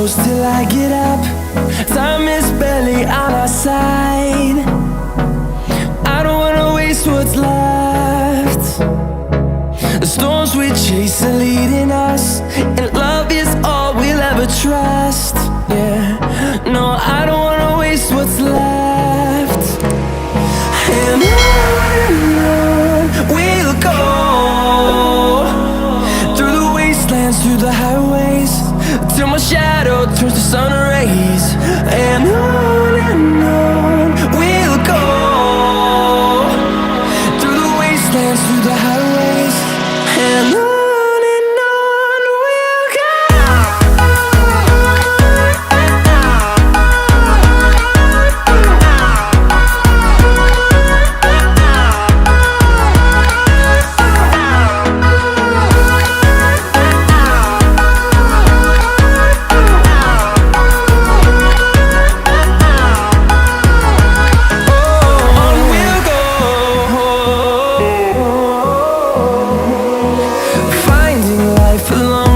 close till I get up. Time is barely on our side. I don't wanna waste what's left. The storms we chase are leading us, and love is all we'll ever trust. Yeah, no, I don't wanna waste what's left. And on we'll go, through the wastelands, through the highways, till my shadow turns to sun rays. And on we'll go, through the wastelands, through the highways, and on we'll go. Finding life alone.